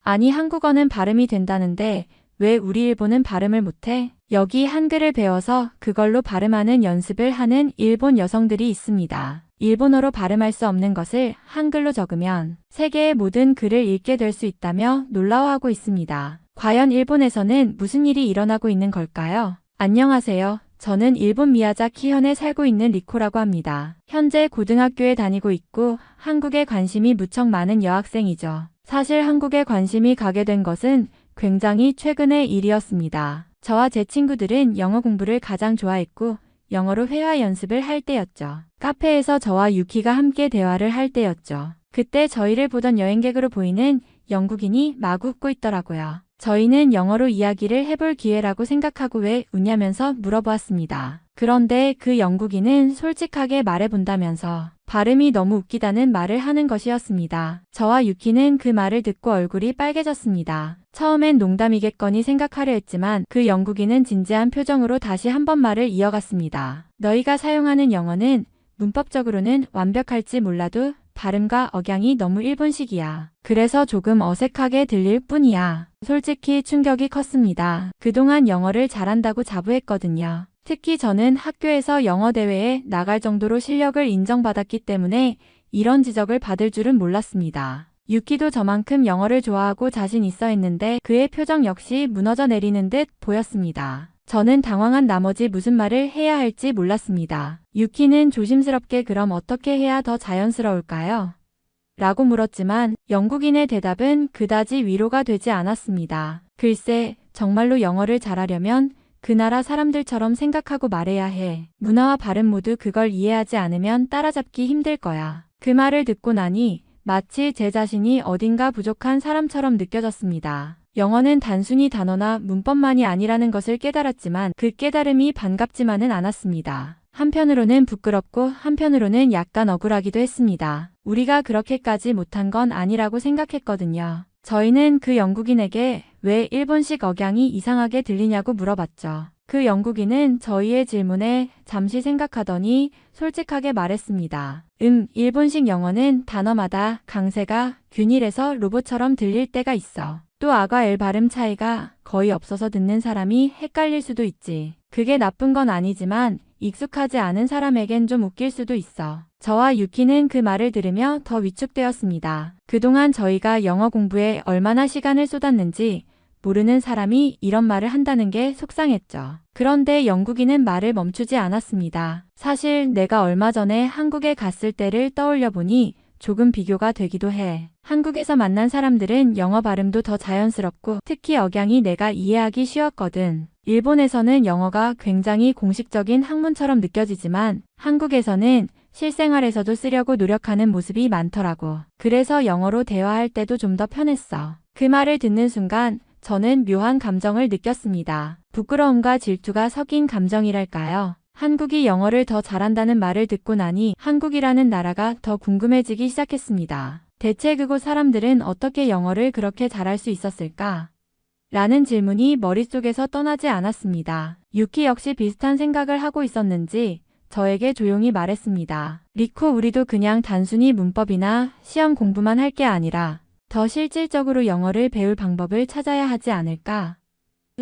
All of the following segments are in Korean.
아니 한국어는 발음이 된다는데 왜 우리 일본은 발음을 못해? 여기 한글을 배워서 그걸로 발음하는 연습을 하는 일본 여성들이 있습니다. 일본어로 발음할 수 없는 것을 한글로 적으면 세계의 모든 글을 읽게 될 수 있다며 놀라워하고 있습니다. 과연 일본에서는 무슨 일이 일어나고 있는 걸까요? 안녕하세요. 저는 일본 미야자키현에 살고 있는 리코라고 합니다. 현재 고등학교에 다니고 있고 한국에 관심이 무척 많은 여학생이죠. 사실 한국에 관심이 가게 된 것은 굉장히 최근의 일이었습니다. 저와 제 친구들은 영어 공부를 가장 좋아했고 영어로 회화 연습을 할 때였죠. 카페에서 저와 유키가 함께 대화를 할 때였죠. 그때 저희를 보던 여행객으로 보이는 영국인이 마구 웃고 있더라고요. 저희는 영어로 이야기를 해볼 기회라고 생각하고 왜 웃냐면서 물어보았습니다. 그런데 그 영국인은 솔직하게 말해본다면서 발음이 너무 웃기다는 말을 하는 것이었습니다. 저와 유키는 그 말을 듣고 얼굴이 빨개졌습니다. 처음엔 농담이겠거니 생각하려 했지만 그 영국인은 진지한 표정으로 다시 한번 말을 이어갔습니다. 너희가 사용하는 영어는 문법적으로는 완벽할지 몰라도 발음과 억양이 너무 일본식이야. 그래서 조금 어색하게 들릴 뿐이야. 솔직히 충격이 컸습니다. 그동안 영어를 잘한다고 자부했거든요. 특히 저는 학교에서 영어 대회에 나갈 정도로 실력을 인정받았기 때문에 이런 지적을 받을 줄은 몰랐습니다. 유키도 저만큼 영어를 좋아하고 자신 있어 했는데 그의 표정 역시 무너져 내리는 듯 보였습니다. 저는 당황한 나머지 무슨 말을 해야 할지 몰랐습니다. 유키는 조심스럽게 그럼 어떻게 해야 더 자연스러울까요? 라고 물었지만 영국인의 대답은 그다지 위로가 되지 않았습니다. 글쎄, 정말로 영어를 잘하려면 그 나라 사람들처럼 생각하고 말해야 해. 문화와 발음 모두 그걸 이해하지 않으면 따라잡기 힘들 거야. 그 말을 듣고 나니 마치 제 자신이 어딘가 부족한 사람처럼 느껴졌습니다. 영어는 단순히 단어나 문법만이 아니라는 것을 깨달았지만 그 깨달음이 반갑지만은 않았습니다. 한편으로는 부끄럽고 한편으로는 약간 억울하기도 했습니다. 우리가 그렇게까지 못한 건 아니라고 생각했거든요. 저희는 그 영국인에게 왜 일본식 억양이 이상하게 들리냐고 물어봤죠. 그 영국인은 저희의 질문에 잠시 생각하더니 솔직하게 말했습니다. 일본식 영어는 단어마다 강세가 균일해서 로봇처럼 들릴 때가 있어. 또 아과 엘 발음 차이가 거의 없어서 듣는 사람이 헷갈릴 수도 있지. 그게 나쁜 건 아니지만 익숙하지 않은 사람에겐 좀 웃길 수도 있어. 저와 유키는 그 말을 들으며 더 위축되었습니다. 그동안 저희가 영어 공부에 얼마나 시간을 쏟았는지 모르는 사람이 이런 말을 한다는 게 속상했죠. 그런데 영국인은 말을 멈추지 않았습니다. 사실 내가 얼마 전에 한국에 갔을 때를 떠올려 보니 조금 비교가 되기도 해. 한국에서 만난 사람들은 영어 발음도 더 자연스럽고 특히 억양이 내가 이해하기 쉬웠거든. 일본에서는 영어가 굉장히 공식적인 학문처럼 느껴지지만 한국에서는 실생활에서도 쓰려고 노력하는 모습이 많더라고. 그래서 영어로 대화할 때도 좀 더 편했어. 그 말을 듣는 순간 저는 묘한 감정을 느꼈습니다. 부끄러움과 질투가 섞인 감정이랄까요. 한국이 영어를 더 잘한다는 말을 듣고 나니 한국이라는 나라가 더 궁금해지기 시작했습니다. 대체 그곳 사람들은 어떻게 영어를 그렇게 잘할 수 있었을까? 라는 질문이 머릿속에서 떠나지 않았습니다. 유키 역시 비슷한 생각을 하고 있었는지 저에게 조용히 말했습니다. 리코, 우리도 그냥 단순히 문법이나 시험 공부만 할 게 아니라 더 실질적으로 영어를 배울 방법을 찾아야 하지 않을까?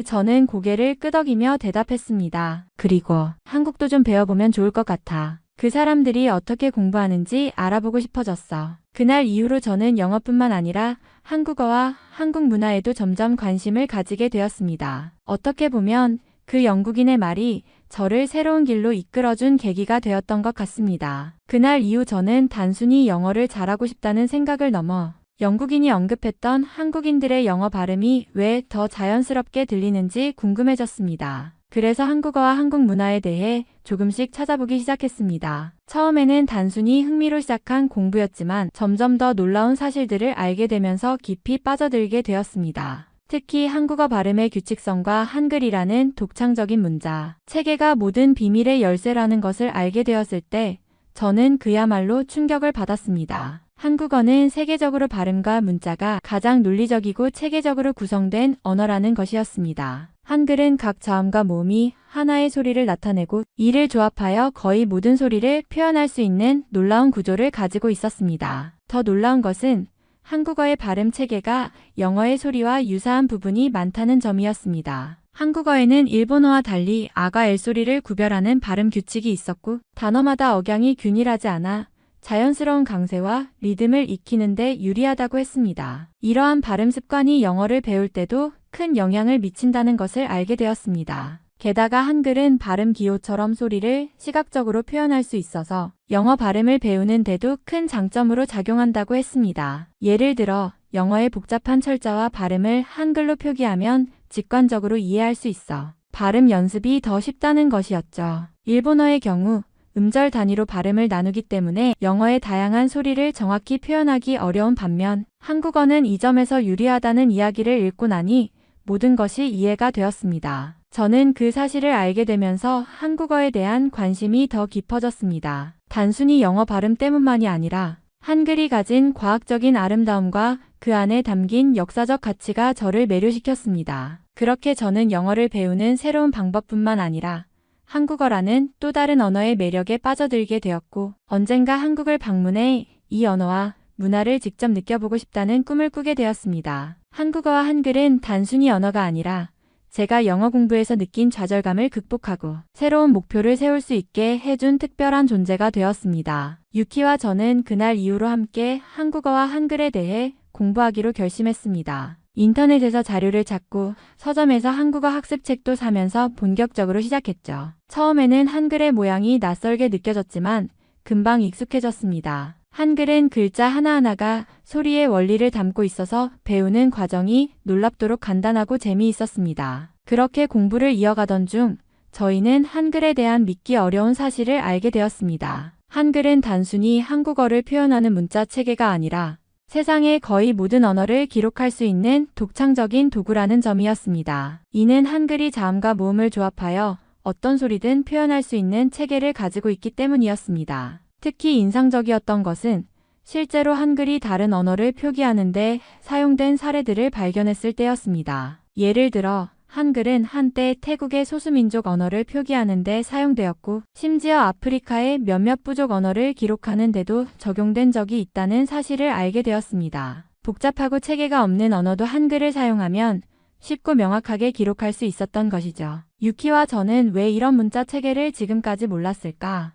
저는 고개를 끄덕이며 대답했습니다. 그리고 한국도 좀 배워보면 좋을 것 같아. 그 사람들이 어떻게 공부하는지 알아보고 싶어졌어. 그날 이후로 저는 영어뿐만 아니라 한국어와 한국 문화에도 점점 관심을 가지게 되었습니다. 어떻게 보면 그 영국인의 말이 저를 새로운 길로 이끌어준 계기가 되었던 것 같습니다. 그날 이후 저는 단순히 영어를 잘하고 싶다는 생각을 넘어 영국인이 언급했던 한국인들의 영어 발음이 왜 더 자연스럽게 들리는지 궁금해졌습니다. 그래서 한국어와 한국 문화에 대해 조금씩 찾아보기 시작했습니다. 처음에는 단순히 흥미로 시작한 공부였지만 점점 더 놀라운 사실들을 알게 되면서 깊이 빠져들게 되었습니다. 특히 한국어 발음의 규칙성과 한글이라는 독창적인 문자, 체계가 모든 비밀의 열쇠라는 것을 알게 되었을 때 저는 그야말로 충격을 받았습니다. 한국어는 세계적으로 발음과 문자가 가장 논리적이고 체계적으로 구성된 언어라는 것이었습니다. 한글은 각 자음과 모음이 하나의 소리를 나타내고 이를 조합하여 거의 모든 소리를 표현할 수 있는 놀라운 구조를 가지고 있었습니다. 더 놀라운 것은 한국어의 발음 체계가 영어의 소리와 유사한 부분이 많다는 점이었습니다. 한국어에는 일본어와 달리 아가 엘 소리를 구별하는 발음 규칙이 있었고 단어마다 억양이 균일하지 않아 자연스러운 강세와 리듬을 익히는데 유리하다고 했습니다. 이러한 발음 습관이 영어를 배울 때도 큰 영향을 미친다는 것을 알게 되었습니다. 게다가 한글은 발음 기호처럼 소리를 시각적으로 표현할 수 있어서 영어 발음을 배우는 데도 큰 장점으로 작용한다고 했습니다. 예를 들어 영어의 복잡한 철자와 발음을 한글로 표기하면 직관적으로 이해할 수 있어 발음 연습이 더 쉽다는 것이었죠. 일본어의 경우 음절 단위로 발음을 나누기 때문에 영어의 다양한 소리를 정확히 표현하기 어려운 반면 한국어는 이 점에서 유리하다는 이야기를 읽고 나니 모든 것이 이해가 되었습니다. 저는 그 사실을 알게 되면서 한국어에 대한 관심이 더 깊어졌습니다. 단순히 영어 발음 때문만이 아니라 한글이 가진 과학적인 아름다움과 그 안에 담긴 역사적 가치가 저를 매료시켰습니다. 그렇게 저는 영어를 배우는 새로운 방법뿐만 아니라 한국어라는 또 다른 언어의 매력에 빠져들게 되었고 언젠가 한국을 방문해 이 언어와 문화를 직접 느껴보고 싶다는 꿈을 꾸게 되었습니다. 한국어와 한글은 단순히 언어가 아니라 제가 영어 공부에서 느낀 좌절감을 극복하고 새로운 목표를 세울 수 있게 해준 특별한 존재가 되었습니다. 유키와 저는 그날 이후로 함께 한국어와 한글에 대해 공부하기로 결심했습니다. 인터넷에서 자료를 찾고 서점에서 한국어 학습책도 사면서 본격적으로 시작했죠. 처음에는 한글의 모양이 낯설게 느껴졌지만 금방 익숙해졌습니다. 한글은 글자 하나하나가 소리의 원리를 담고 있어서 배우는 과정이 놀랍도록 간단하고 재미있었습니다. 그렇게 공부를 이어가던 중 저희는 한글에 대한 믿기 어려운 사실을 알게 되었습니다. 한글은 단순히 한국어를 표현하는 문자 체계가 아니라 세상의 거의 모든 언어를 기록할 수 있는 독창적인 도구라는 점이었습니다. 이는 한글이 자음과 모음을 조합하여 어떤 소리든 표현할 수 있는 체계를 가지고 있기 때문이었습니다. 특히 인상적이었던 것은 실제로 한글이 다른 언어를 표기하는데 사용된 사례들을 발견했을 때였습니다. 예를 들어 한글은 한때 태국의 소수민족 언어를 표기하는 데 사용되었고 심지어 아프리카의 몇몇 부족 언어를 기록하는 데도 적용된 적이 있다는 사실을 알게 되었습니다. 복잡하고 체계가 없는 언어도 한글을 사용하면 쉽고 명확하게 기록할 수 있었던 것이죠. 유키와 저는 왜 이런 문자 체계를 지금까지 몰랐을까?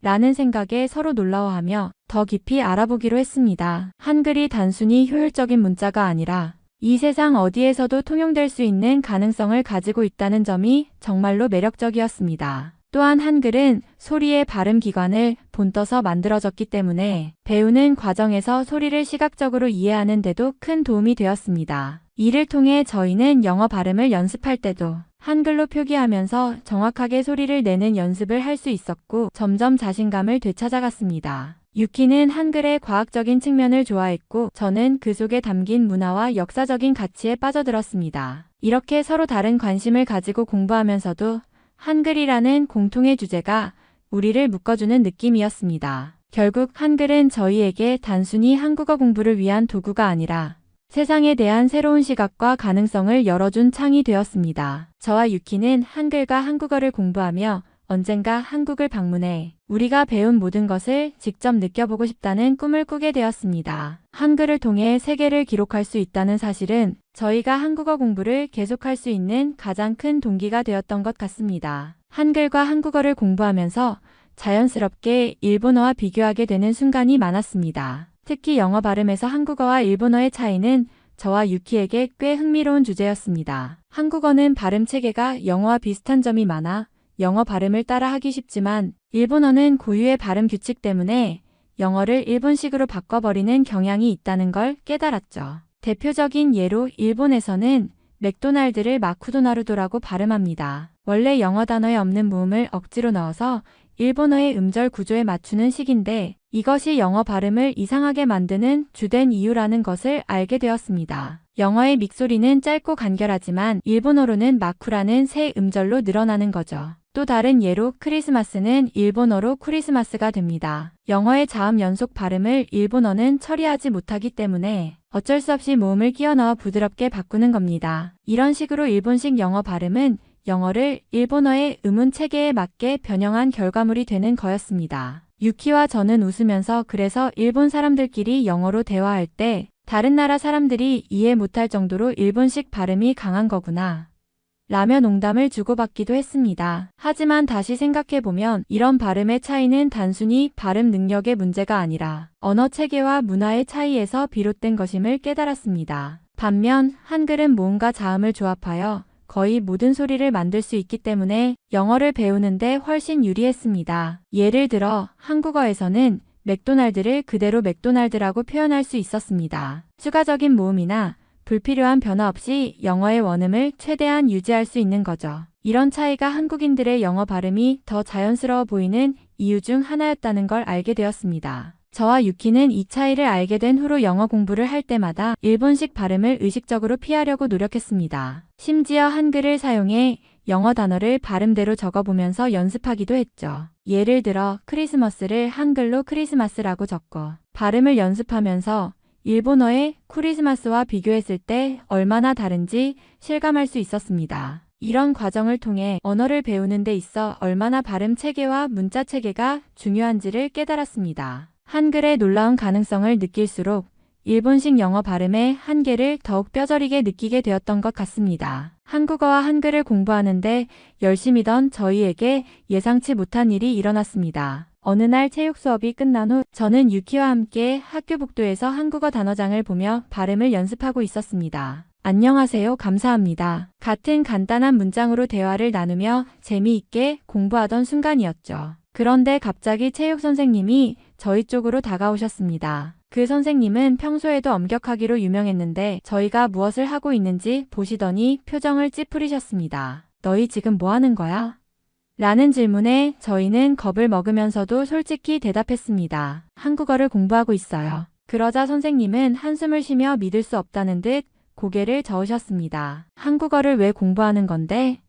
라는 생각에 서로 놀라워하며 더 깊이 알아보기로 했습니다. 한글이 단순히 효율적인 문자가 아니라 이 세상 어디에서도 통용될 수 있는 가능성을 가지고 있다는 점이 정말로 매력적이었습니다. 또한 한글은 소리의 발음 기관을 본떠서 만들어졌기 때문에 배우는 과정에서 소리를 시각적으로 이해하는 데도 큰 도움이 되었습니다. 이를 통해 저희는 영어 발음을 연습할 때도 한글로 표기하면서 정확하게 소리를 내는 연습을 할 수 있었고 점점 자신감을 되찾아갔습니다. 유키는 한글의 과학적인 측면을 좋아했고 저는 그 속에 담긴 문화와 역사적인 가치에 빠져들었습니다. 이렇게 서로 다른 관심을 가지고 공부하면서도 한글이라는 공통의 주제가 우리를 묶어주는 느낌이었습니다. 결국 한글은 저희에게 단순히 한국어 공부를 위한 도구가 아니라 세상에 대한 새로운 시각과 가능성을 열어준 창이 되었습니다. 저와 유키는 한글과 한국어를 공부하며 언젠가 한국을 방문해 우리가 배운 모든 것을 직접 느껴보고 싶다는 꿈을 꾸게 되었습니다. 한글을 통해 세계를 기록할 수 있다는 사실은 저희가 한국어 공부를 계속할 수 있는 가장 큰 동기가 되었던 것 같습니다. 한글과 한국어를 공부하면서 자연스럽게 일본어와 비교하게 되는 순간이 많았습니다. 특히 영어 발음에서 한국어와 일본어의 차이는 저와 유키에게 꽤 흥미로운 주제였습니다. 한국어는 발음 체계가 영어와 비슷한 점이 많아 영어 발음을 따라하기 쉽지만 일본어는 고유의 발음 규칙 때문에 영어를 일본식으로 바꿔버리는 경향이 있다는 걸 깨달았죠. 대표적인 예로 일본에서는 맥도날드를 마쿠도나루도라고 발음합니다. 원래 영어 단어에 없는 모음을 억지로 넣어서 일본어의 음절 구조에 맞추는 식인데 이것이 영어 발음을 이상하게 만드는 주된 이유라는 것을 알게 되었습니다. 영어의 믹소리는 짧고 간결하지만 일본어로는 마쿠라는 새 음절로 늘어나는 거죠. 또 다른 예로 크리스마스는 일본어로 크리스마스가 됩니다. 영어의 자음 연속 발음을 일본어는 처리하지 못하기 때문에 어쩔 수 없이 모음을 끼워 넣어 부드럽게 바꾸는 겁니다. 이런 식으로 일본식 영어 발음은 영어를 일본어의 음운 체계에 맞게 변형한 결과물이 되는 거였습니다. 유키와 저는 웃으면서 그래서 일본 사람들끼리 영어로 대화할 때 다른 나라 사람들이 이해 못할 정도로 일본식 발음이 강한 거구나. 라며 농담을 주고받기도 했습니다. 하지만 다시 생각해보면 이런 발음의 차이는 단순히 발음 능력의 문제가 아니라 언어 체계와 문화의 차이에서 비롯된 것임을 깨달았습니다. 반면 한글은 모음과 자음을 조합하여 거의 모든 소리를 만들 수 있기 때문에 영어를 배우는데 훨씬 유리했습니다. 예를 들어 한국어에서는 맥도날드를 그대로 맥도날드라고 표현할 수 있었습니다. 추가적인 모음이나 불필요한 변화 없이 영어의 원음을 최대한 유지할 수 있는 거죠. 이런 차이가 한국인들의 영어 발음이 더 자연스러워 보이는 이유 중 하나였다는 걸 알게 되었습니다. 저와 유키는 이 차이를 알게 된 후로 영어 공부를 할 때마다 일본식 발음을 의식적으로 피하려고 노력했습니다. 심지어 한글을 사용해 영어 단어를 발음대로 적어보면서 연습하기도 했죠. 예를 들어 크리스머스를 한글로 크리스마스라고 적고 발음을 연습하면서 일본어의 크리스마스와 비교했을 때 얼마나 다른지 실감할 수 있었습니다. 이런 과정을 통해 언어를 배우는 데 있어 얼마나 발음 체계와 문자 체계가 중요한지를 깨달았습니다. 한글의 놀라운 가능성을 느낄수록 일본식 영어 발음의 한계를 더욱 뼈저리게 느끼게 되었던 것 같습니다. 한국어와 한글을 공부하는데 열심이던 저희에게 예상치 못한 일이 일어났습니다. 어느 날 체육 수업이 끝난 후 저는 유키와 함께 학교 복도에서 한국어 단어장을 보며 발음을 연습하고 있었습니다. 안녕하세요, 감사합니다. 같은 간단한 문장으로 대화를 나누며 재미있게 공부하던 순간이었죠. 그런데 갑자기 체육 선생님이 저희 쪽으로 다가오셨습니다. 그 선생님은 평소에도 엄격하기로 유명했는데 저희가 무엇을 하고 있는지 보시더니 표정을 찌푸리셨습니다. 너희 지금 뭐 하는 거야? 라는 질문에 저희는 겁을 먹으면서도 솔직히 대답했습니다. 한국어를 공부하고 있어요. 그러자 선생님은 한숨을 쉬며 믿을 수 없다는 듯 고개를 저으셨습니다. 한국어를 왜 공부하는 건데?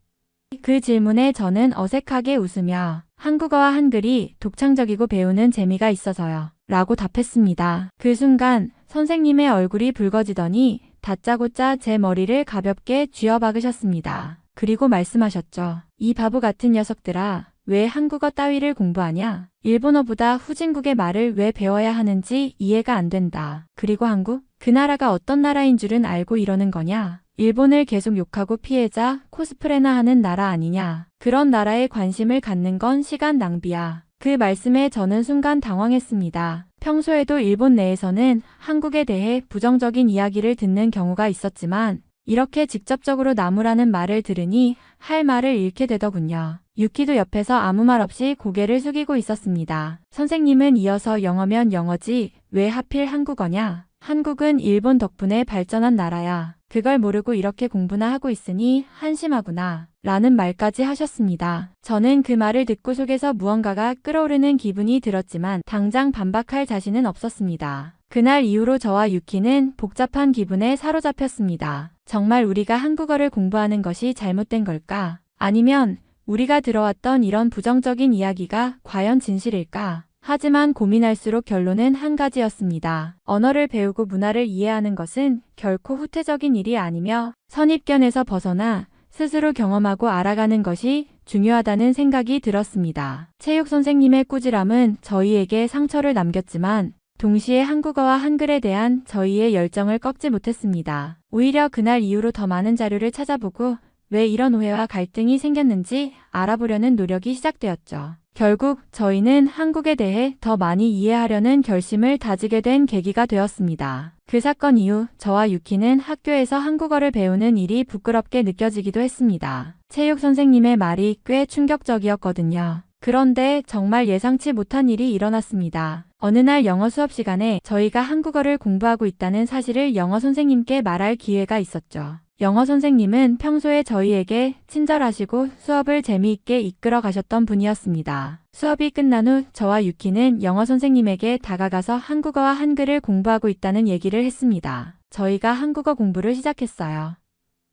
그 질문에 저는 어색하게 웃으며 한국어와 한글이 독창적이고 배우는 재미가 있어서요. 라고 답했습니다. 그 순간 선생님의 얼굴이 붉어지더니 다짜고짜 제 머리를 가볍게 쥐어박으셨습니다. 그리고 말씀하셨죠. 이 바보 같은 녀석들아, 왜 한국어 따위를 공부하냐? 일본어보다 후진국의 말을 왜 배워야 하는지 이해가 안 된다. 그리고 한국? 그 나라가 어떤 나라인 줄은 알고 이러는 거냐? 일본을 계속 욕하고 피해자, 코스프레나 하는 나라 아니냐? 그런 나라에 관심을 갖는 건 시간 낭비야. 그 말씀에 저는 순간 당황했습니다. 평소에도 일본 내에서는 한국에 대해 부정적인 이야기를 듣는 경우가 있었지만 이렇게 직접적으로 나무라는 말을 들으니 할 말을 잃게 되더군요. 유키도 옆에서 아무 말 없이 고개를 숙이고 있었습니다. 선생님은 이어서 영어면 영어지 왜 하필 한국어냐? 한국은 일본 덕분에 발전한 나라야. 그걸 모르고 이렇게 공부나 하고 있으니 한심하구나. 라는 말까지 하셨습니다. 저는 그 말을 듣고 속에서 무언가가 끓어오르는 기분이 들었지만 당장 반박할 자신은 없었습니다. 그날 이후로 저와 유키는 복잡한 기분에 사로잡혔습니다. 정말 우리가 한국어를 공부하는 것이 잘못된 걸까? 아니면 우리가 들어왔던 이런 부정적인 이야기가 과연 진실일까? 하지만 고민할수록 결론은 한 가지였습니다. 언어를 배우고 문화를 이해하는 것은 결코 후퇴적인 일이 아니며 선입견에서 벗어나 스스로 경험하고 알아가는 것이 중요하다는 생각이 들었습니다. 체육 선생님의 꾸지람은 저희에게 상처를 남겼지만 동시에 한국어와 한글에 대한 저희의 열정을 꺾지 못했습니다. 오히려 그날 이후로 더 많은 자료를 찾아보고 왜 이런 오해와 갈등이 생겼는지 알아보려는 노력이 시작되었죠. 결국 저희는 한국에 대해 더 많이 이해하려는 결심을 다지게 된 계기가 되었습니다. 그 사건 이후 저와 유키는 학교에서 한국어를 배우는 일이 부끄럽게 느껴지기도 했습니다. 체육 선생님의 말이 꽤 충격적이었거든요. 그런데 정말 예상치 못한 일이 일어났습니다. 어느 날 영어 수업 시간에 저희가 한국어를 공부하고 있다는 사실을 영어 선생님께 말할 기회가 있었죠. 영어 선생님은 평소에 저희에게 친절하시고 수업을 재미있게 이끌어 가셨던 분이었습니다. 수업이 끝난 후 저와 유키는 영어 선생님에게 다가가서 한국어와 한글을 공부하고 있다는 얘기를 했습니다. 저희가 한국어 공부를 시작했어요.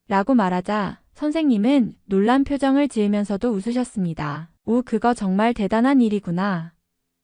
라고 말하자 선생님은 놀란 표정을 지으면서도 웃으셨습니다. 오, 그거 정말 대단한 일이구나.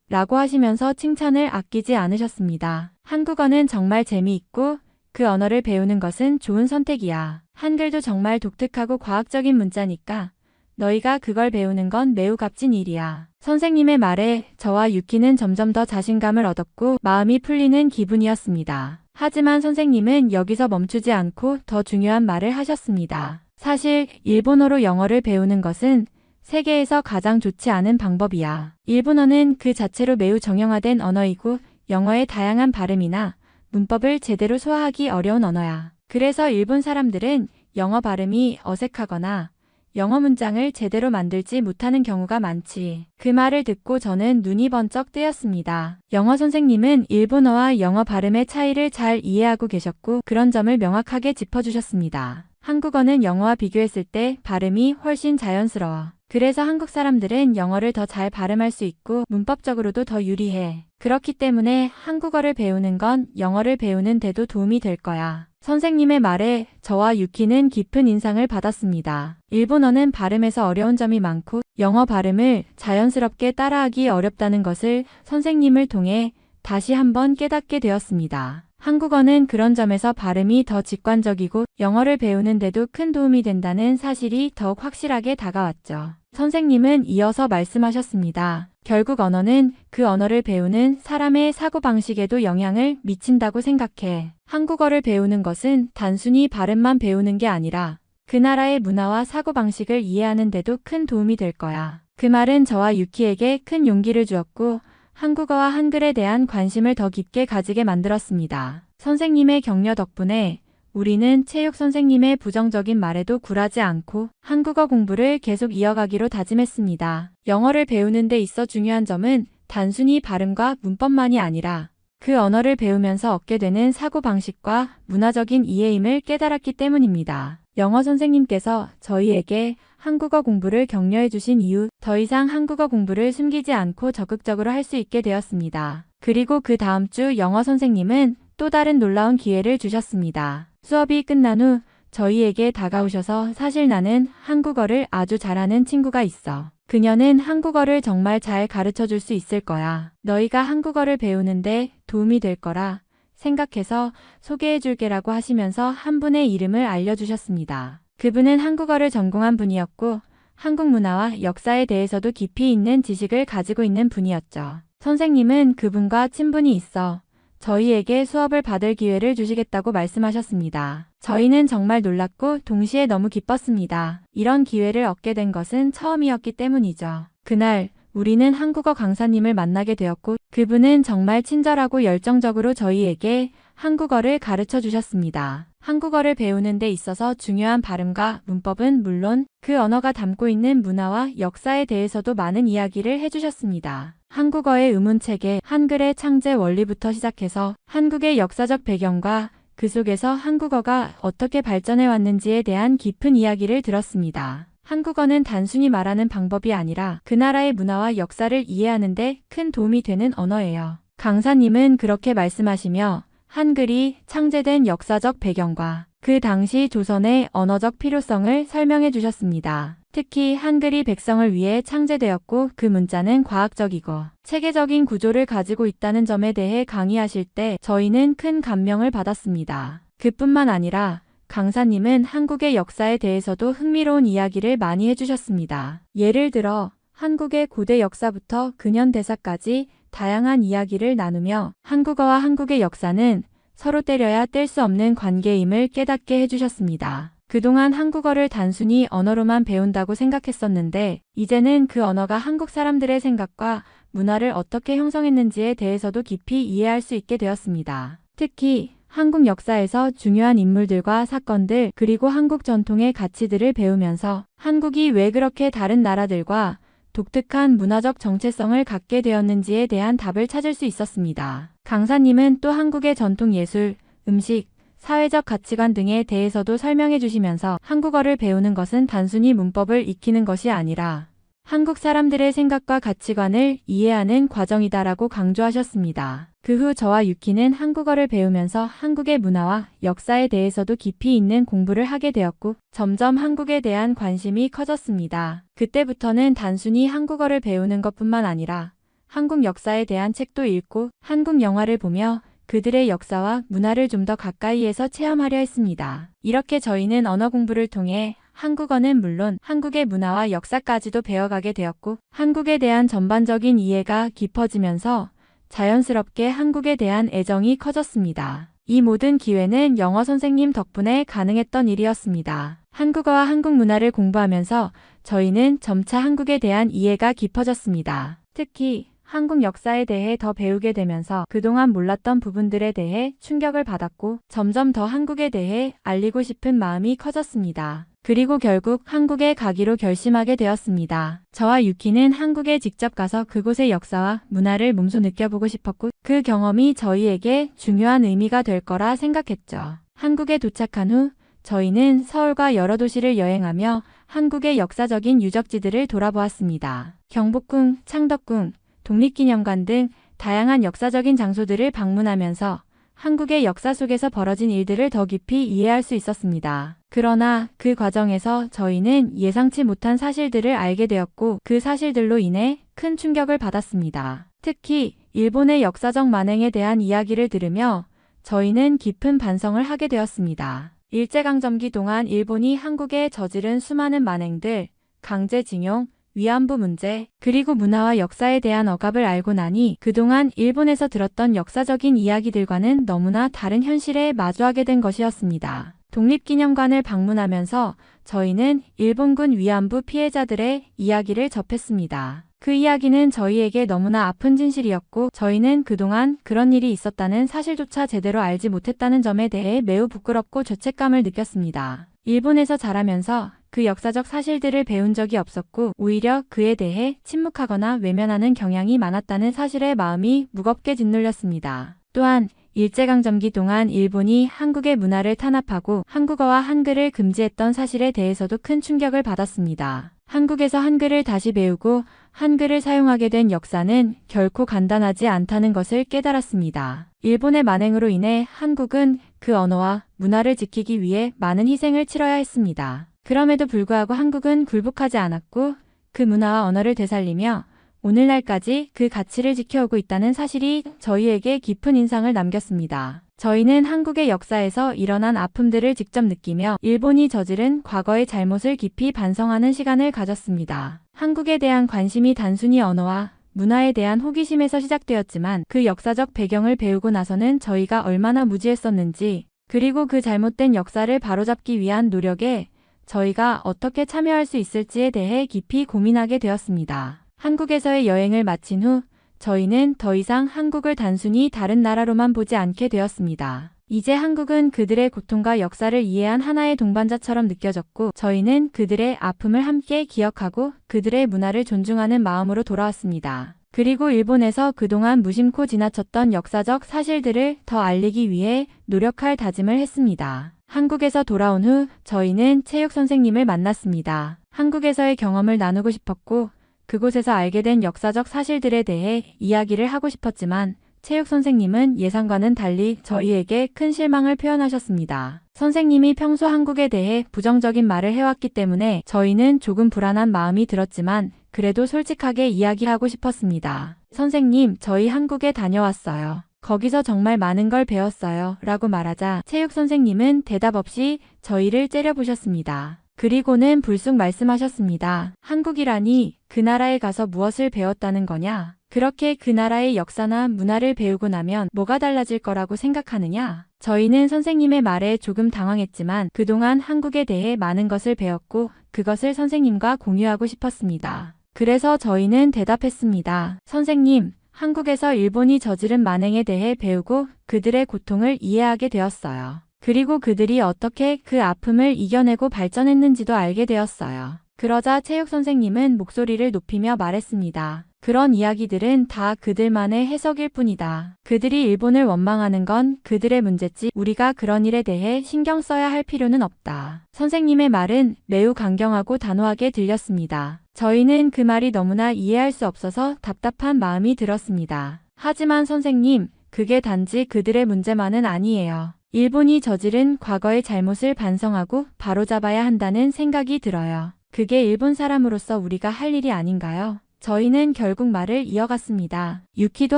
라고 하시면서 칭찬을 아끼지 않으셨습니다. 한국어는 정말 재미있고 그 언어를 배우는 것은 좋은 선택이야. 한글도 정말 독특하고 과학적인 문자니까 너희가 그걸 배우는 건 매우 값진 일이야. 선생님의 말에 저와 유키는 점점 더 자신감을 얻었고 마음이 풀리는 기분이었습니다. 하지만 선생님은 여기서 멈추지 않고 더 중요한 말을 하셨습니다. 사실 일본어로 영어를 배우는 것은 세계에서 가장 좋지 않은 방법이야. 일본어는 그 자체로 매우 정형화된 언어이고 영어의 다양한 발음이나 문법을 제대로 소화하기 어려운 언어야. 그래서 일본 사람들은 영어 발음이 어색하거나 영어 문장을 제대로 만들지 못하는 경우가 많지. 그 말을 듣고 저는 눈이 번쩍 뜨였습니다. 영어 선생님은 일본어와 영어 발음의 차이를 잘 이해하고 계셨고 그런 점을 명확하게 짚어주셨습니다. 한국어는 영어와 비교했을 때 발음이 훨씬 자연스러워. 그래서 한국 사람들은 영어를 더 잘 발음할 수 있고 문법적으로도 더 유리해. 그렇기 때문에 한국어를 배우는 건 영어를 배우는 데도 도움이 될 거야. 선생님의 말에 저와 유키는 깊은 인상을 받았습니다. 일본어는 발음에서 어려운 점이 많고 영어 발음을 자연스럽게 따라하기 어렵다는 것을 선생님을 통해 다시 한번 깨닫게 되었습니다. 한국어는 그런 점에서 발음이 더 직관적이고 영어를 배우는데도 큰 도움이 된다는 사실이 더욱 확실하게 다가왔죠. 선생님은 이어서 말씀하셨습니다. 결국 언어는 그 언어를 배우는 사람의 사고방식에도 영향을 미친다고 생각해. 한국어를 배우는 것은 단순히 발음만 배우는 게 아니라 그 나라의 문화와 사고방식을 이해하는 데도 큰 도움이 될 거야. 그 말은 저와 유키에게 큰 용기를 주었고 한국어와 한글에 대한 관심을 더 깊게 가지게 만들었습니다. 선생님의 격려 덕분에 우리는 체육 선생님의 부정적인 말에도 굴하지 않고 한국어 공부를 계속 이어가기로 다짐했습니다. 영어를 배우는 데 있어 중요한 점은 단순히 발음과 문법만이 아니라 그 언어를 배우면서 얻게 되는 사고방식과 문화적인 이해임을 깨달았기 때문입니다. 영어 선생님께서 저희에게 한국어 공부를 격려해 주신 이후 더 이상 한국어 공부를 숨기지 않고 적극적으로 할 수 있게 되었습니다. 그리고 그 다음 주 영어 선생님은 또 다른 놀라운 기회를 주셨습니다. 수업이 끝난 후 저희에게 다가오셔서 사실 나는 한국어를 아주 잘하는 친구가 있어. 그녀는 한국어를 정말 잘 가르쳐 줄 수 있을 거야. 너희가 한국어를 배우는데 도움이 될 거라 생각해서 소개해 줄게라고 하시면서 한 분의 이름을 알려주셨습니다. 그분은 한국어를 전공한 분이었고 한국 문화와 역사에 대해서도 깊이 있는 지식을 가지고 있는 분이었죠. 선생님은 그분과 친분이 있어 저희에게 수업을 받을 기회를 주시겠다고 말씀하셨습니다. 저희는 정말 놀랐고 동시에 너무 기뻤습니다. 이런 기회를 얻게 된 것은 처음이었기 때문이죠. 그날 우리는 한국어 강사님을 만나게 되었고 그분은 정말 친절하고 열정적으로 저희에게 한국어를 가르쳐 주셨습니다. 한국어를 배우는 데 있어서 중요한 발음과 문법은 물론 그 언어가 담고 있는 문화와 역사에 대해서도 많은 이야기를 해주셨습니다. 한국어의 의문체계, 한글의 창제 원리부터 시작해서 한국의 역사적 배경과 그 속에서 한국어가 어떻게 발전해 왔는지에 대한 깊은 이야기를 들었습니다. 한국어는 단순히 말하는 방법이 아니라 그 나라의 문화와 역사를 이해하는 데 큰 도움이 되는 언어예요. 강사님은 그렇게 말씀하시며 한글이 창제된 역사적 배경과 그 당시 조선의 언어적 필요성을 설명해 주셨습니다. 특히 한글이 백성을 위해 창제되었고 그 문자는 과학적이고 체계적인 구조를 가지고 있다는 점에 대해 강의하실 때 저희는 큰 감명을 받았습니다. 그뿐만 아니라 강사님은 한국의 역사에 대해서도 흥미로운 이야기를 많이 해주셨습니다. 예를 들어 한국의 고대 역사부터 근현대사까지 다양한 이야기를 나누며 한국어와 한국의 역사는 서로 때려야 뗄 수 없는 관계임을 깨닫게 해주셨습니다. 그동안 한국어를 단순히 언어로만 배운다고 생각했었는데 이제는 그 언어가 한국 사람들의 생각과 문화를 어떻게 형성했는지에 대해서도 깊이 이해할 수 있게 되었습니다. 특히 한국 역사에서 중요한 인물들과 사건들 그리고 한국 전통의 가치들을 배우면서 한국이 왜 그렇게 다른 나라들과 독특한 문화적 정체성을 갖게 되었는지에 대한 답을 찾을 수 있었습니다. 강사님은 또 한국의 전통 예술, 음식, 사회적 가치관 등에 대해서도 설명해 주시면서 한국어를 배우는 것은 단순히 문법을 익히는 것이 아니라 한국 사람들의 생각과 가치관을 이해하는 과정이다라고 강조하셨습니다. 그 후 저와 유키는 한국어를 배우면서 한국의 문화와 역사에 대해서도 깊이 있는 공부를 하게 되었고 점점 한국에 대한 관심이 커졌습니다. 그때부터는 단순히 한국어를 배우는 것뿐만 아니라 한국 역사에 대한 책도 읽고 한국 영화를 보며 그들의 역사와 문화를 좀 더 가까이에서 체험하려 했습니다. 이렇게 저희는 언어 공부를 통해 한국어는 물론 한국의 문화와 역사까지도 배워가게 되었고 한국에 대한 전반적인 이해가 깊어지면서 자연스럽게 한국에 대한 애정이 커졌습니다. 이 모든 기회는 영어 선생님 덕분에 가능했던 일이었습니다. 한국어와 한국 문화를 공부하면서 저희는 점차 한국에 대한 이해가 깊어졌습니다. 특히 한국 역사에 대해 더 배우게 되면서 그동안 몰랐던 부분들에 대해 충격을 받았고 점점 더 한국에 대해 알리고 싶은 마음이 커졌습니다. 그리고 결국 한국에 가기로 결심하게 되었습니다. 저와 유키는 한국에 직접 가서 그곳의 역사와 문화를 몸소 느껴보고 싶었고 그 경험이 저희에게 중요한 의미가 될 거라 생각했죠. 한국에 도착한 후 저희는 서울과 여러 도시를 여행하며 한국의 역사적인 유적지들을 돌아보았습니다. 경복궁, 창덕궁, 독립기념관 등 다양한 역사적인 장소들을 방문하면서 한국의 역사 속에서 벌어진 일들을 더 깊이 이해할 수 있었습니다. 그러나 그 과정에서 저희는 예상치 못한 사실들을 알게 되었고 그 사실들로 인해 큰 충격을 받았습니다. 특히 일본의 역사적 만행에 대한 이야기를 들으며 저희는 깊은 반성을 하게 되었습니다. 일제강점기 동안 일본이 한국에 저지른 수많은 만행들, 강제징용, 위안부 문제, 그리고 문화와 역사에 대한 억압을 알고 나니 그동안 일본에서 들었던 역사적인 이야기들과는 너무나 다른 현실에 마주하게 된 것이었습니다. 독립기념관을 방문하면서 저희는 일본군 위안부 피해자들의 이야기를 접했습니다. 그 이야기는 저희에게 너무나 아픈 진실이었고 저희는 그동안 그런 일이 있었다는 사실조차 제대로 알지 못했다는 점에 대해 매우 부끄럽고 죄책감을 느꼈습니다. 일본에서 자라면서 그 역사적 사실들을 배운 적이 없었고 오히려 그에 대해 침묵하거나 외면하는 경향이 많았다는 사실에 마음이 무겁게 짓눌렸습니다. 또한 일제강점기 동안 일본이 한국의 문화를 탄압하고 한국어와 한글을 금지했던 사실에 대해서도 큰 충격을 받았습니다. 한국에서 한글을 다시 배우고 한글을 사용하게 된 역사는 결코 간단하지 않다는 것을 깨달았습니다. 일본의 만행으로 인해 한국은 그 언어와 문화를 지키기 위해 많은 희생을 치러야 했습니다. 그럼에도 불구하고 한국은 굴복하지 않았고 그 문화와 언어를 되살리며 오늘날까지 그 가치를 지켜오고 있다는 사실이 저희에게 깊은 인상을 남겼습니다. 저희는 한국의 역사에서 일어난 아픔들을 직접 느끼며 일본이 저지른 과거의 잘못을 깊이 반성하는 시간을 가졌습니다. 한국에 대한 관심이 단순히 언어와 문화에 대한 호기심에서 시작되었지만 그 역사적 배경을 배우고 나서는 저희가 얼마나 무지했었는지 그리고 그 잘못된 역사를 바로잡기 위한 노력에 저희가 어떻게 참여할 수 있을지에 대해 깊이 고민하게 되었습니다. 한국에서의 여행을 마친 후 저희는 더 이상 한국을 단순히 다른 나라로만 보지 않게 되었습니다. 이제 한국은 그들의 고통과 역사를 이해한 하나의 동반자처럼 느껴졌고 저희는 그들의 아픔을 함께 기억하고 그들의 문화를 존중하는 마음으로 돌아왔습니다. 그리고 일본에서 그동안 무심코 지나쳤던 역사적 사실들을 더 알리기 위해 노력할 다짐을 했습니다. 한국에서 돌아온 후 저희는 체육 선생님을 만났습니다. 한국에서의 경험을 나누고 싶었고 그곳에서 알게 된 역사적 사실들에 대해 이야기를 하고 싶었지만 체육 선생님은 예상과는 달리 저희에게 큰 실망을 표현하셨습니다. 선생님이 평소 한국에 대해 부정적인 말을 해왔기 때문에 저희는 조금 불안한 마음이 들었지만 그래도 솔직하게 이야기하고 싶었습니다. 선생님, 저희 한국에 다녀왔어요. 거기서 정말 많은 걸 배웠어요. 라고 말하자 체육 선생님은 대답 없이 저희를 째려보셨습니다. 그리고는 불쑥 말씀하셨습니다. 한국이라니 그 나라에 가서 무엇을 배웠다는 거냐? 그렇게 그 나라의 역사나 문화를 배우고 나면 뭐가 달라질 거라고 생각하느냐? 저희는 선생님의 말에 조금 당황했지만 그동안 한국에 대해 많은 것을 배웠고 그것을 선생님과 공유하고 싶었습니다. 그래서 저희는 대답했습니다. 선생님, 한국에서 일본이 저지른 만행에 대해 배우고 그들의 고통을 이해하게 되었어요. 그리고 그들이 어떻게 그 아픔을 이겨내고 발전했는지도 알게 되었어요. 그러자 체육 선생님은 목소리를 높이며 말했습니다. 그런 이야기들은 다 그들만의 해석일 뿐이다. 그들이 일본을 원망하는 건 그들의 문제지 우리가 그런 일에 대해 신경 써야 할 필요는 없다. 선생님의 말은 매우 강경하고 단호하게 들렸습니다. 저희는 그 말이 너무나 이해할 수 없어서 답답한 마음이 들었습니다. 하지만 선생님, 그게 단지 그들의 문제만은 아니에요. 일본이 저지른 과거의 잘못을 반성하고 바로잡아야 한다는 생각이 들어요. 그게 일본 사람으로서 우리가 할 일이 아닌가요? 저희는 결국 말을 이어갔습니다. 유키도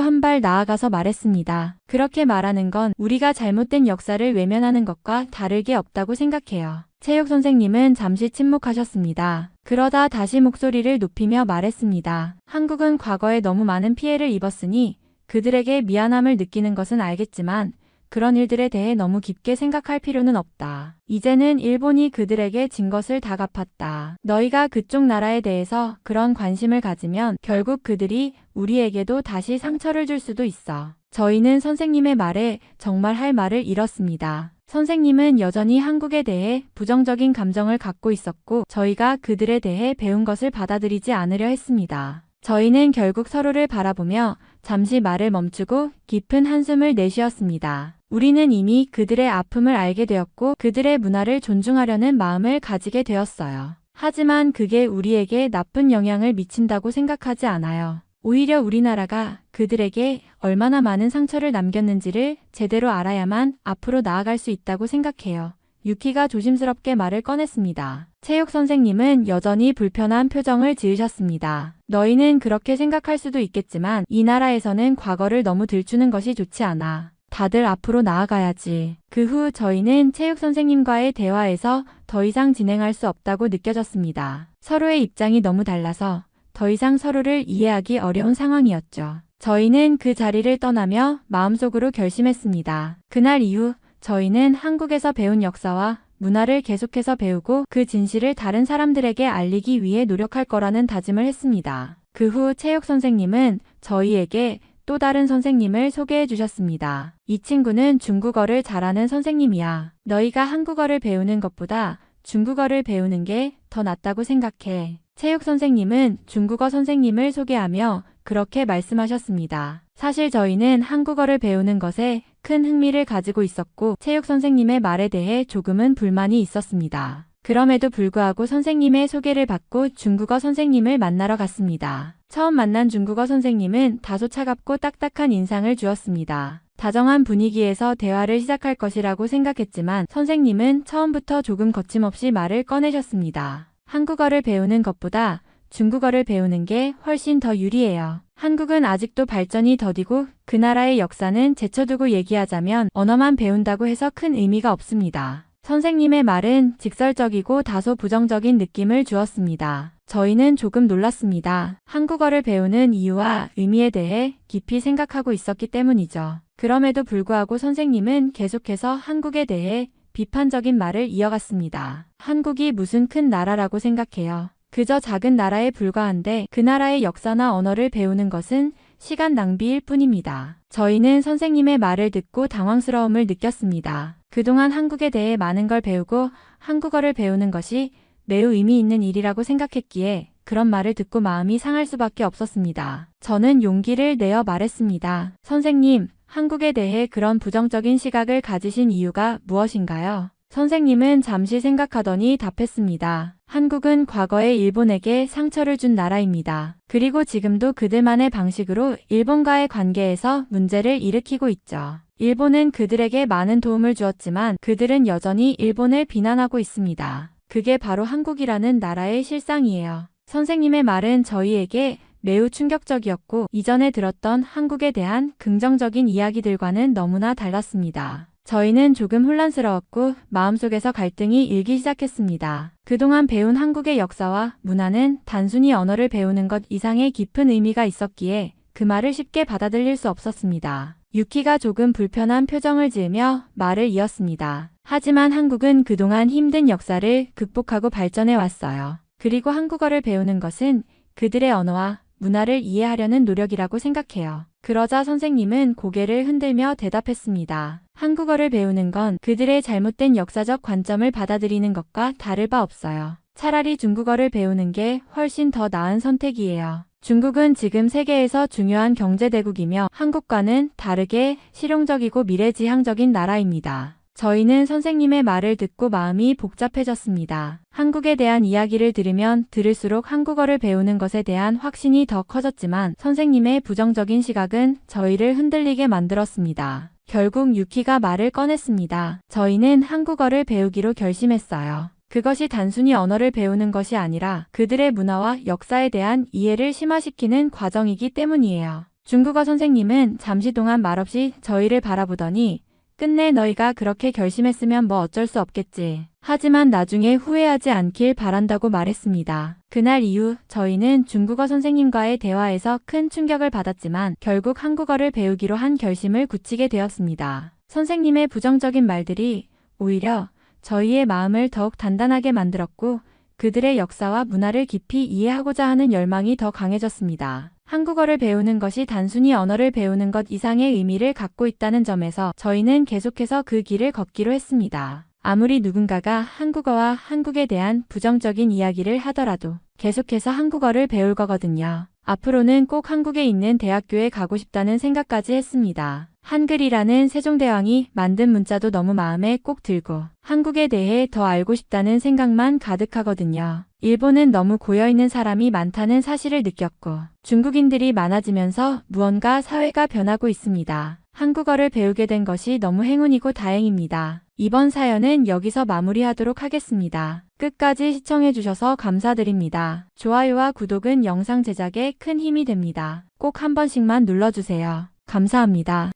한 발 나아가서 말했습니다. 그렇게 말하는 건 우리가 잘못된 역사를 외면하는 것과 다를 게 없다고 생각해요. 체육 선생님은 잠시 침묵하셨습니다. 그러다 다시 목소리를 높이며 말했습니다. 한국은 과거에 너무 많은 피해를 입었으니 그들에게 미안함을 느끼는 것은 알겠지만 그런 일들에 대해 너무 깊게 생각할 필요는 없다. 이제는 일본이 그들에게 진 것을 다 갚았다. 너희가 그쪽 나라에 대해서 그런 관심을 가지면 결국 그들이 우리에게도 다시 상처를 줄 수도 있어. 저희는 선생님의 말에 정말 할 말을 잃었습니다. 선생님은 여전히 한국에 대해 부정적인 감정을 갖고 있었고 저희가 그들에 대해 배운 것을 받아들이지 않으려 했습니다. 저희는 결국 서로를 바라보며 잠시 말을 멈추고 깊은 한숨을 내쉬었습니다. 우리는 이미 그들의 아픔을 알게 되었고 그들의 문화를 존중하려는 마음을 가지게 되었어요. 하지만 그게 우리에게 나쁜 영향을 미친다고 생각하지 않아요. 오히려 우리나라가 그들에게 얼마나 많은 상처를 남겼는지를 제대로 알아야만 앞으로 나아갈 수 있다고 생각해요. 유키가 조심스럽게 말을 꺼냈습니다. 체육 선생님은 여전히 불편한 표정을 지으셨습니다. 너희는 그렇게 생각할 수도 있겠지만 이 나라에서는 과거를 너무 들추는 것이 좋지 않아. 다들 앞으로 나아가야지. 그 후 저희는 체육 선생님과의 대화에서 더 이상 진행할 수 없다고 느껴졌습니다. 서로의 입장이 너무 달라서 더 이상 서로를 이해하기 어려운 상황이었죠. 저희는 그 자리를 떠나며 마음속으로 결심했습니다. 그날 이후 저희는 한국에서 배운 역사와 문화를 계속해서 배우고 그 진실을 다른 사람들에게 알리기 위해 노력할 거라는 다짐을 했습니다. 그 후 체육 선생님은 저희에게 또 다른 선생님을 소개해 주셨습니다. 이 친구는 중국어를 잘하는 선생님이야. 너희가 한국어를 배우는 것보다 중국어를 배우는 게 더 낫다고 생각해. 체육 선생님은 중국어 선생님을 소개하며 그렇게 말씀하셨습니다. 사실 저희는 한국어를 배우는 것에 큰 흥미를 가지고 있었고 체육 선생님의 말에 대해 조금은 불만이 있었습니다. 그럼에도 불구하고 선생님의 소개를 받고 중국어 선생님을 만나러 갔습니다. 처음 만난 중국어 선생님은 다소 차갑고 딱딱한 인상을 주었습니다. 다정한 분위기에서 대화를 시작할 것이라고 생각했지만 선생님은 처음부터 조금 거침없이 말을 꺼내셨습니다. 한국어를 배우는 것보다 중국어를 배우는 게 훨씬 더 유리해요. 한국은 아직도 발전이 더디고 그 나라의 역사는 제쳐두고 얘기하자면 언어만 배운다고 해서 큰 의미가 없습니다. 선생님의 말은 직설적이고 다소 부정적인 느낌을 주었습니다. 저희는 조금 놀랐습니다. 한국어를 배우는 이유와 의미에 대해 깊이 생각하고 있었기 때문이죠. 그럼에도 불구하고 선생님은 계속해서 한국에 대해 비판적인 말을 이어갔습니다. 한국이 무슨 큰 나라라고 생각해요. 그저 작은 나라에 불과한데 그 나라의 역사나 언어를 배우는 것은 시간 낭비일 뿐입니다. 저희는 선생님의 말을 듣고 당황스러움을 느꼈습니다. 그동안 한국에 대해 많은 걸 배우고 한국어를 배우는 것이 매우 의미 있는 일이라고 생각했기에 그런 말을 듣고 마음이 상할 수밖에 없었습니다. 저는 용기를 내어 말했습니다. 선생님, 한국에 대해 그런 부정적인 시각을 가지신 이유가 무엇인가요? 선생님은 잠시 생각하더니 답했습니다. 한국은 과거에 일본에게 상처를 준 나라입니다. 그리고 지금도 그들만의 방식으로 일본과의 관계에서 문제를 일으키고 있죠. 일본은 그들에게 많은 도움을 주었지만 그들은 여전히 일본을 비난하고 있습니다. 그게 바로 한국이라는 나라의 실상이에요. 선생님의 말은 저희에게 매우 충격적이었고 이전에 들었던 한국에 대한 긍정적인 이야기들과는 너무나 달랐습니다. 저희는 조금 혼란스러웠고 마음속에서 갈등이 일기 시작했습니다. 그동안 배운 한국의 역사와 문화는 단순히 언어를 배우는 것 이상의 깊은 의미가 있었기에 그 말을 쉽게 받아들일 수 없었습니다. 유키가 조금 불편한 표정을 지으며 말을 이었습니다. 하지만 한국은 그동안 힘든 역사를 극복하고 발전해 왔어요. 그리고 한국어를 배우는 것은 그들의 언어와 문화를 이해하려는 노력이라고 생각해요. 그러자 선생님은 고개를 흔들며 대답했습니다. 한국어를 배우는 건 그들의 잘못된 역사적 관점을 받아들이는 것과 다를 바 없어요. 차라리 중국어를 배우는 게 훨씬 더 나은 선택이에요. 중국은 지금 세계에서 중요한 경제대국이며 한국과는 다르게 실용적이고 미래지향적인 나라입니다. 저희는 선생님의 말을 듣고 마음이 복잡해졌습니다. 한국에 대한 이야기를 들으면 들을수록 한국어를 배우는 것에 대한 확신이 더 커졌지만 선생님의 부정적인 시각은 저희를 흔들리게 만들었습니다. 결국 유키가 말을 꺼냈습니다. 저희는 한국어를 배우기로 결심했어요. 그것이 단순히 언어를 배우는 것이 아니라 그들의 문화와 역사에 대한 이해를 심화시키는 과정이기 때문이에요. 중국어 선생님은 잠시 동안 말없이 저희를 바라보더니 끝내 너희가 그렇게 결심했으면 뭐 어쩔 수 없겠지. 하지만 나중에 후회하지 않길 바란다고 말했습니다. 그날 이후 저희는 중국어 선생님과의 대화에서 큰 충격을 받았지만 결국 한국어를 배우기로 한 결심을 굳히게 되었습니다. 선생님의 부정적인 말들이 오히려 저희의 마음을 더욱 단단하게 만들었고 그들의 역사와 문화를 깊이 이해하고자 하는 열망이 더 강해졌습니다. 한국어를 배우는 것이 단순히 언어를 배우는 것 이상의 의미를 갖고 있다는 점에서 저희는 계속해서 그 길을 걷기로 했습니다. 아무리 누군가가 한국어와 한국에 대한 부정적인 이야기를 하더라도 계속해서 한국어를 배울 거거든요. 앞으로는 꼭 한국에 있는 대학교에 가고 싶다는 생각까지 했습니다. 한글이라는 세종대왕이 만든 문자도 너무 마음에 꼭 들고 한국에 대해 더 알고 싶다는 생각만 가득하거든요. 일본은 너무 고여있는 사람이 많다는 사실을 느꼈고 중국인들이 많아지면서 무언가 사회가 변하고 있습니다. 한국어를 배우게 된 것이 너무 행운이고 다행입니다. 이번 사연은 여기서 마무리하도록 하겠습니다. 끝까지 시청해주셔서 감사드립니다. 좋아요와 구독은 영상 제작에 큰 힘이 됩니다. 꼭 한 번씩만 눌러주세요. 감사합니다.